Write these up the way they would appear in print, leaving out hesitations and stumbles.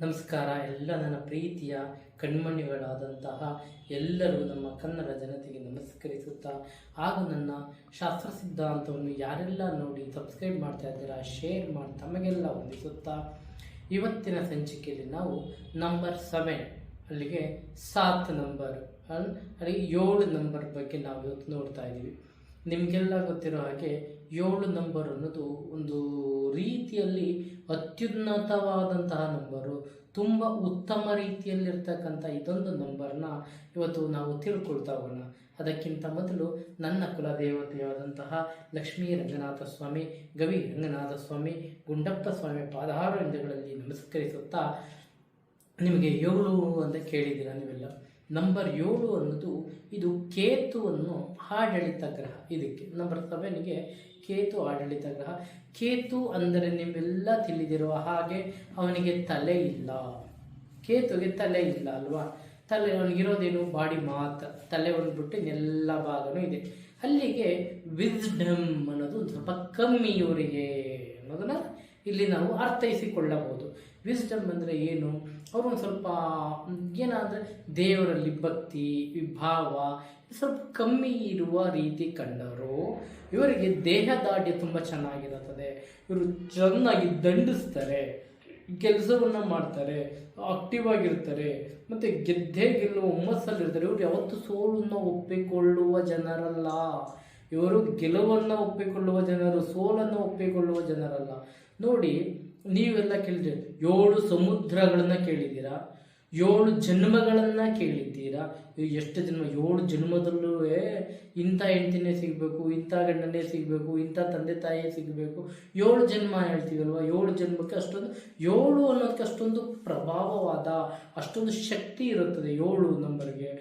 ನಮಸ್ಕಾರ. ಎಲ್ಲ ನನ್ನ ಪ್ರೀತಿಯ ಕಣ್ಮಣಿಗಳಾದಂತಹ ಎಲ್ಲರೂ ನಮ್ಮ ಕನ್ನಡ ಜನತೆಗೆ ನಮಸ್ಕರಿಸುತ್ತಾ, ಹಾಗೂ ನನ್ನ ಶಾಸ್ತ್ರ ಸಿದ್ಧಾಂತವನ್ನು ಯಾರೆಲ್ಲ ನೋಡಿ ಸಬ್ಸ್ಕ್ರೈಬ್ ಮಾಡ್ತಾ ಇದ್ದೀರಾ, ಶೇರ್ ಮಾಡಿ ತಮಗೆಲ್ಲ ವಂದಿಸುತ್ತಾ, ಇವತ್ತಿನ ಸಂಚಿಕೆಯಲ್ಲಿ ನಾವು ನಂಬರ್ 7 ಅಲ್ಲಿಗೆ 7 ನಂಬರ್ ಅಲ್ಲಿಗೆ 7 ನಂಬರ್ ಬಗ್ಗೆ ನಾವು ಇವತ್ತು ನೋಡ್ತಾ ಇದ್ದೀವಿ. ನಿಮಗೆಲ್ಲ ಗೊತ್ತಿರೋ ಹಾಗೆ 7 ನಂಬರ್ ಅನ್ನೋದು ಒಂದು ರೀತಿಯಲ್ಲಿ ಅತ್ಯುನ್ನತವಾದಂತಹ ನಂಬರು, ತುಂಬ ಉತ್ತಮ ರೀತಿಯಲ್ಲಿರ್ತಕ್ಕಂಥ ಇದೊಂದು ನಂಬರ್ನ ಇವತ್ತು ನಾವು ತಿಳ್ಕೊಳ್ತಾ ಹೋಗೋಣ. ಅದಕ್ಕಿಂತ ಮೊದಲು ನನ್ನ ಕುಲದೇವತೆಯಾದಂತಹ ಲಕ್ಷ್ಮೀ ರಂಗನಾಥ ಸ್ವಾಮಿ, ಗವಿ ರಂಗನಾಥ ಸ್ವಾಮಿ, ಗುಂಡಪ್ಪ ಸ್ವಾಮಿ ಪಾದಾರವಿಂದಗಳಲ್ಲಿ ನಮಸ್ಕರಿಸುತ್ತಾ, ನಿಮಗೆ 7 ಅಂತ ಕೇಳಿದ್ದೀರಾ ನೀವೆಲ್ಲ. ನಂಬರ್ 7 ಅನ್ನೋದು ಇದು ಕೇತುವನ್ನು ಆಡಳಿತ ಗ್ರಹ. ಇದಕ್ಕೆ ನಂಬರ್ 7ಗೆ ಕೇತು ಆಡಳಿತ ಗ್ರಹ. ಕೇತು ಅಂದರೆ ನಿಮ್ಮೆಲ್ಲ ತಿಳಿದಿರುವ ಹಾಗೆ ಅವನಿಗೆ ತಲೆ ಇಲ್ಲ. ಕೇತುಗೆ ತಲೆ ಇಲ್ಲ ಅಲ್ವಾ? ತಲೆ ಅವನಿಗಿರೋದೇನು? ಬಾಡಿ ಮಾತ್ರ. ತಲೆ ಬಿಟ್ಟು ಇನ್ನೆಲ್ಲ ಭಾಗನೂ ಇದೆ. ಅಲ್ಲಿಗೆ ವಿಸ್ಡಮ್ ಅನ್ನೋದು ಸ್ವಲ್ಪ ಕಮ್ಮಿ ಇವರಿಗೆ ಅನ್ನೋದನ್ನ ಇಲ್ಲಿ ನಾವು ಅರ್ಥೈಸಿಕೊಳ್ಳಬಹುದು. ವಿಸ್ಡಮ್ ಅಂದರೆ ಏನು? ಅವರು ಒಂದು ಸ್ವಲ್ಪ ಏನಾದರೆ ದೇವರಲ್ಲಿ ಭಕ್ತಿ ವಿಭಾವ ಸ್ವಲ್ಪ ಕಮ್ಮಿ ಇರುವ ರೀತಿ ಕಂಡವರು. ಇವರಿಗೆ ದೇಹದಾಢ್ಯ ತುಂಬ ಚೆನ್ನಾಗಿರುತ್ತದೆ. ಇವರು ಚೆನ್ನಾಗಿ ದಂಡಿಸ್ತಾರೆ, ಕೆಲಸವನ್ನು ಮಾಡ್ತಾರೆ, ಆಕ್ಟಿವ್ ಆಗಿರ್ತಾರೆ, ಮತ್ತು ಗೆಲ್ಲುವ ಹುಮ್ಮಸ್ಸಲ್ಲಿರ್ತಾರೆ. ಇವರು ಯಾವತ್ತೂ ಸೋಲನ್ನು ಒಪ್ಪಿಕೊಳ್ಳುವ ಜನರಲ್ಲ. ಇವರು ಗೆಲುವನ್ನು ಒಪ್ಪಿಕೊಳ್ಳುವ ಜನರು, ಸೋಲನ್ನು ಒಪ್ಪಿಕೊಳ್ಳುವ ಜನರಲ್ಲ. ನೋಡಿ, ನೀವೆಲ್ಲ ಕೇಳಿದ್ದೀರಿ, 7 ಸಮುದ್ರಗಳನ್ನು ಕೇಳಿದ್ದೀರಾ, 7 ಜನ್ಮಗಳನ್ನು ಕೇಳಿದ್ದೀರಾ. ಎಷ್ಟು ಜನ್ಮ? 7 ಜನ್ಮದಲ್ಲೂ ಇಂಥ ಹೆಂಡತಿನೇ ಸಿಗಬೇಕು, ಇಂಥ ಗಂಡನೇ ಸಿಗಬೇಕು, ಇಂಥ ತಂದೆ ತಾಯಿಯೇ ಸಿಗಬೇಕು, 7 ಜನ್ಮ ಹೇಳ್ತೀವಲ್ವ. 7 ಜನ್ಮಕ್ಕೆ ಅಷ್ಟೊಂದು 7 ಅನ್ನೋದಕ್ಕೆ ಅಷ್ಟೊಂದು ಪ್ರಭಾವವಾದ, ಅಷ್ಟೊಂದು ಶಕ್ತಿ ಇರುತ್ತದೆ 7 ನಂಬರ್ಗೆ.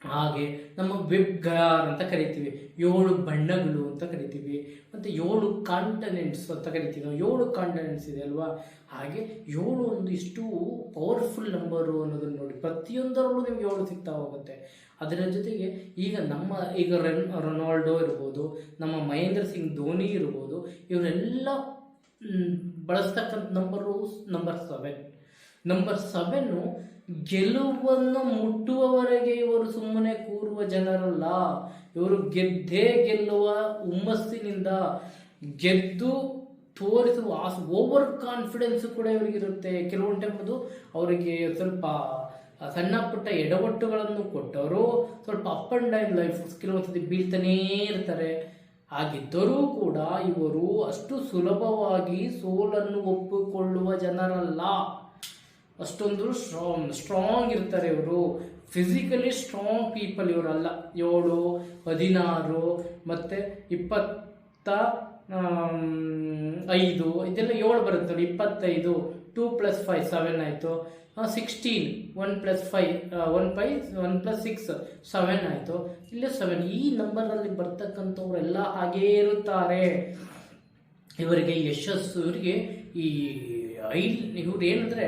ಹಾಗೆ ನಮ್ಮ ವೆಬ್ಗಾರ್ ಅಂತ ಕರಿತೀವಿ, 7 ಬಣ್ಣಗಳು ಅಂತ ಕರಿತೀವಿ, ಮತ್ತು 7 ಕಾಂಟನೆಂಟ್ಸ್ ಅಂತ ಕರಿತೀವಿ. 7 ಕಾಂಟನೆಂಟ್ಸ್ ಇದೆ ಅಲ್ವಾ? ಹಾಗೆ 7 ಒಂದು ಇಷ್ಟು ಪವರ್ಫುಲ್ ನಂಬರು ಅನ್ನೋದನ್ನು ನೋಡಿ, ಪ್ರತಿಯೊಂದರಲ್ಲೂ ನಿಮ್ಗೆ 7 ಸಿಗ್ತಾ ಹೋಗುತ್ತೆ. ಅದರ ಜೊತೆಗೆ ಈಗ ರೊನಾಲ್ಡೋ ಇರ್ಬೋದು, ನಮ್ಮ ಮಹೇಂದ್ರ ಸಿಂಗ್ ಧೋನಿ ಇರ್ಬೋದು, ಇವರೆಲ್ಲ ಬಳಸ್ತಕ್ಕಂಥ ನಂಬರು ನಂಬರ್ 7. ನಂಬರ್ 7 ಗೆಲುವನ್ನು ಮುಟ್ಟುವವರೆಗೆ ಇವರು ಸುಮ್ಮನೆ ಕೂರುವ ಜನರಲ್ಲ. ಇವರು ಗೆದ್ದೇ ಗೆಲ್ಲುವ ಹುಮ್ಮಸ್ಸಿನಿಂದ ಗೆದ್ದು ತೋರಿಸುವ ಓವರ್ ಕಾನ್ಫಿಡೆನ್ಸ್ ಕೂಡ ಇವರಿಗಿರುತ್ತೆ. ಕೆಲವೊಂದು ಟೈಮ್ ಅದು ಅವರಿಗೆ ಸ್ವಲ್ಪ ಸಣ್ಣ ಪುಟ್ಟ ಎಡವಟ್ಟುಗಳನ್ನು ಕೊಟ್ಟವರು ಸ್ವಲ್ಪ ಅಪ್ ಆ್ಯಂಡ್ ಡೌನ್ ಲೈಫ್ ಕೆಲವೊಂದ್ಸತಿ ಬೀಳ್ತಾನೇ ಇರ್ತಾರೆ. ಹಾಗಿದ್ದರೂ ಕೂಡ ಇವರು ಅಷ್ಟು ಸುಲಭವಾಗಿ ಸೋಲನ್ನು ಒಪ್ಪಿಕೊಳ್ಳುವ ಜನರಲ್ಲ. ಅಷ್ಟೊಂದು ಸ್ಟ್ರಾಂಗ್ ಇರ್ತಾರೆ ಇವರು. Physically strong people ಇವರಲ್ಲ. 7, 16 ಮತ್ತು 25 ಇದೆಲ್ಲ 7 ಬರುತ್ತೆ. 25 2 + 5 7 ಆಯಿತು. 16 1 + 5 1 + 6 7 ಆಯಿತು. ಇಲ್ಲಿ 7 ಈ ನಂಬರಲ್ಲಿ ಬರ್ತಕ್ಕಂಥವರೆಲ್ಲ ಹಾಗೇ ಇರುತ್ತಾರೆ. ಇವರಿಗೆ ಯಶಸ್ಸು, ಇವರಿಗೆ ಇವ್ರು ಏನಂದರೆ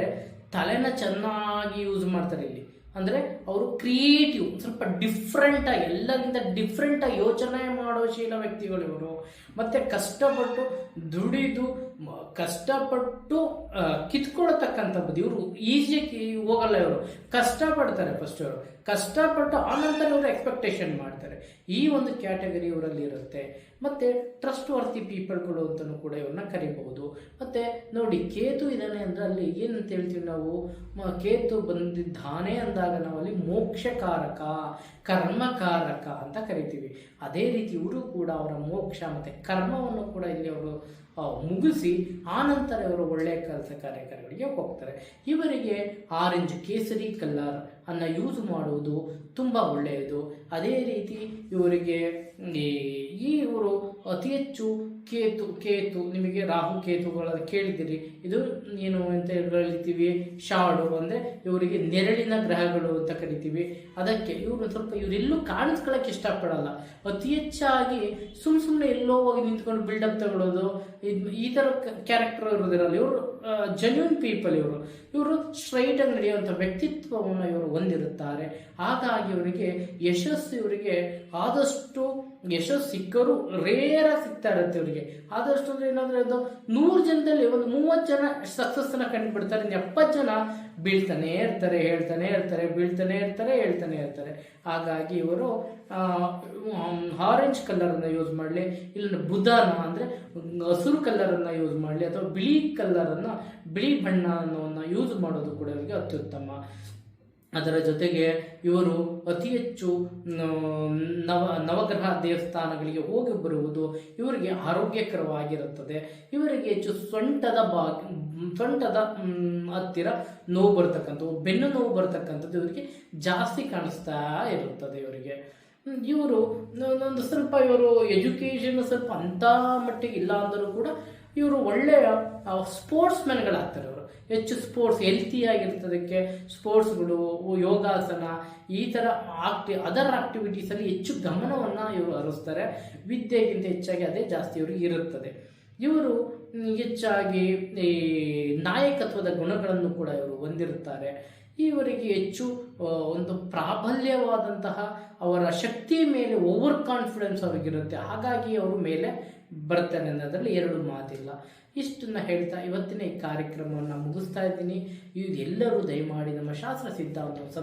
ತಲೆನ ಚೆನ್ನಾಗಿ ಯೂಸ್ ಮಾಡ್ತಾರೆ ಇಲ್ಲಿ. ಅಂದರೆ ಅವರು ಕ್ರಿಯೇಟಿವ್, ಸ್ವಲ್ಪ ಡಿಫ್ರೆಂಟಾಗಿ, ಎಲ್ಲರಿಂದ ಡಿಫ್ರೆಂಟಾಗಿ ಯೋಚನೆ ಮಾಡೋ ಶೀಲ ವ್ಯಕ್ತಿಗಳು ಇವರು. ಮತ್ತು ಕಷ್ಟಪಟ್ಟು ದುಡಿದು ಕಷ್ಟಪಟ್ಟು ಕಿತ್ಕೊಳ್ತಕ್ಕಂಥ ಬುದ್ಧಿ. ಇವರು ಈಸಿಯಾಗಿ ಹೋಗಲ್ಲ. ಇವರು ಕಷ್ಟಪಡ್ತಾರೆ. ಫಸ್ಟ್ ಇವರು ಕಷ್ಟಪಟ್ಟು ಆನಂತರ ಇವರು ಎಕ್ಸ್ಪೆಕ್ಟೇಷನ್ ಮಾಡ್ತಾರೆ. ಈ ಒಂದು ಕ್ಯಾಟಗರಿ ಇವರಲ್ಲಿ ಇರುತ್ತೆ. ಮತ್ತು ಟ್ರಸ್ಟ್ ವರ್ತಿ ಪೀಪಲ್ಗಳು ಅಂತಲೂ ಕೂಡ ಇವ್ರನ್ನ ಕರಿಬಹುದು. ಮತ್ತು ನೋಡಿ, ಕೇತು ಇದ್ದಾನೆ ಅಂದರೆ ಅಲ್ಲಿ ಏನಂತ ಹೇಳ್ತೀವಿ ನಾವು? ಕೇತು ಬಂದಿದ್ದಾನೆ ಅಂದಾಗ ನಾವಲ್ಲಿ ಮೋಕ್ಷಕಾರಕ, ಕರ್ಮಕಾರಕ ಅಂತ ಕರಿತೀವಿ. ಅದೇ ರೀತಿ ಇವರು ಕೂಡ ಅವರ ಮೋಕ್ಷ ಮತ್ತು ಕರ್ಮವನ್ನು ಕೂಡ ಇಲ್ಲಿ ಅವರು ಮುಗಿಸಿ ಆನಂತರ ಇವರು ಒಳ್ಳೆಯ ಕೆಲಸ ಕಾರ್ಯಗಳಿಗೆ ಹೋಗ್ತಾರೆ. ಇವರಿಗೆ ಆರೆಂಜ್ ಕೇಸರಿ ಕಲರ್ ಅನ್ನು ಯೂಸ್ ಮಾಡುವುದು ತುಂಬ ಒಳ್ಳೆಯದು. ಅದೇ ರೀತಿ ಇವರಿಗೆ ಇವರು ಅತಿ ಹೆಚ್ಚು ಕೇತು ನಿಮಗೆ ರಾಹು ಕೇತುಗಳನ್ನು ಕೇಳಿದ್ದೀರಿ. ಇದು ಏನು ಅಂತ ಹೇಳ್ತೀವಿ? ಶಾಡೋ ಅಂದರೆ ಇವರಿಗೆ ನೆರಳಿನ ಗ್ರಹಗಳು ಅಂತ ಕರಿತೀವಿ. ಅದಕ್ಕೆ ಇವರು ಸ್ವಲ್ಪ ಇವರೆಲ್ಲೂ ಕಾಣಿಸ್ಕೊಳ್ಳೋಕೆ ಇಷ್ಟಪಡಲ್ಲ. ಅತಿ ಹೆಚ್ಚಾಗಿ ಸುಮ್ಮನೆ ಎಲ್ಲೋ ಹೋಗಿ ನಿಂತ್ಕೊಂಡು ಬಿಲ್ಡಪ್ ತಗೊಳ್ಳೋದು, ಈ ಥರ ಕ್ಯಾರೆಕ್ಟರ್ ಇರೋದಿರಲ್ಲ. ಇವರು ಜೆನ್ಯೂನ್ ಪೀಪಲ್. ಇವರು ಸ್ಟ್ರೈಟಾಗಿ ನಡೆಯುವಂಥ ವ್ಯಕ್ತಿತ್ವವನ್ನು ಇವರು ಹೊಂದಿರುತ್ತಾರೆ. ಹಾಗಾಗಿ ಇವರಿಗೆ ಯಶಸ್ಸು ಇವರಿಗೆ ಆದಷ್ಟು ಯಶಸ್ಸು ಸಿಕ್ಕರು ರೇರ ಸಿಗ್ತಾ ಇರುತ್ತೆ ಇವರಿಗೆ. ಆದಷ್ಟು ಅಂದ್ರೆ ಏನಾದ್ರೆ ಅದು 100 ಜನದಲ್ಲಿ ಒಂದು 30 ಜನ ಸಕ್ಸಸ್ನ ಕಂಡುಬಿಡ್ತಾರೆ, 70 ಜನ ಬೀಳ್ತಾನೆ ಇರ್ತಾರೆ, ಹೇಳ್ತಾನೆ ಇರ್ತಾರೆ, ಬೀಳ್ತಾನೆ ಇರ್ತಾರೆ, ಹೇಳ್ತಾನೆ ಇರ್ತಾರೆ. ಹಾಗಾಗಿ ಇವರು ಆರೆಂಜ್ ಕಲರನ್ನು ಯೂಸ್ ಮಾಡಲಿ, ಇಲ್ಲ ಬುಧನ ಅಂದರೆ ಹಸಿರು ಕಲರನ್ನು ಯೂಸ್ ಮಾಡಲಿ, ಅಥವಾ ಬಿಳಿ ಬಣ್ಣವನ್ನು ಯೂಸ್ ಮಾಡೋದು ಕೂಡ ಇವರಿಗೆ ಅತ್ಯುತ್ತಮ. ಅದರ ಜೊತೆಗೆ ಇವರು ಅತಿ ಹೆಚ್ಚು ನವಗ್ರಹ ದೇವಸ್ಥಾನಗಳಿಗೆ ಹೋಗಿ ಬರುವುದು ಇವರಿಗೆ ಆರೋಗ್ಯಕರವಾಗಿರುತ್ತದೆ. ಇವರಿಗೆ ಹೆಚ್ಚು ಸೊಂಟದ ಹತ್ತಿರ ನೋವು ಬರ್ತಕ್ಕಂಥದ್ದು, ಬೆನ್ನು ನೋವು ಬರ್ತಕ್ಕಂಥದ್ದು ಇವರಿಗೆ ಜಾಸ್ತಿ ಕಾಣಿಸ್ತಾ ಇರುತ್ತದೆ. ಇವರು ಒಂದು ಸ್ವಲ್ಪ ಎಜುಕೇಷನ್ ಸ್ವಲ್ಪ ಅಂಥ ಮಟ್ಟಿಗೆ ಇಲ್ಲ ಅಂದರೂ ಕೂಡ ಇವರು ಒಳ್ಳೆಯ ಸ್ಪೋರ್ಟ್ಸ್ ಮ್ಯಾನ್ಗಳಾಗ್ತಾರೆ. ಅವರು ಹೆಚ್ಚು ಸ್ಪೋರ್ಟ್ಸ್ ಹೆಲ್ತಿಯಾಗಿರ್ತದಕ್ಕೆ ಸ್ಪೋರ್ಟ್ಸ್ಗಳು, ಯೋಗಾಸನ, ಈ ಥರ ಅದರ್ ಆಕ್ಟಿವಿಟೀಸಲ್ಲಿ ಹೆಚ್ಚು ಗಮನವನ್ನು ಇವರು ಹರಿಸ್ತಾರೆ. ವಿದ್ಯೆಗಿಂತ ಹೆಚ್ಚಾಗಿ ಅದೇ ಜಾಸ್ತಿ ಇವರಿಗೆ ಇರುತ್ತದೆ. ಇವರು ಹೆಚ್ಚಾಗಿ ಈ ನಾಯಕತ್ವದ ಗುಣಗಳನ್ನು ಕೂಡ ಇವರು ಹೊಂದಿರುತ್ತಾರೆ. ಇವರಿಗೆ ಹೆಚ್ಚು ಒಂದು ಪ್ರಾಬಲ್ಯವಾದಂತಹ ಅವರ ಶಕ್ತಿ ಮೇಲೆ ಓವರ್ ಕಾನ್ಫಿಡೆನ್ಸ್ ಅವ್ರಿಗಿರುತ್ತೆ. ಹಾಗಾಗಿ ಅವರು ಮೇಲೆ ಬರ್ತಾನೆ ಅನ್ನೋದ್ರಲ್ಲಿ ಎರಡು ಮಾತಿಲ್ಲ. ಇಷ್ಟನ್ನು ಹೇಳ್ತಾ ಇವತ್ತಿನ ಈ ಕಾರ್ಯಕ್ರಮವನ್ನು ಮುಗಿಸ್ತಾ ಇದ್ದೀನಿ. ಎಲ್ಲರೂ ದಯಮಾಡಿ ನಮ್ಮ ಶಾಸ್ತ್ರ ಸಿದ್ಧಾಂತವನ್ನು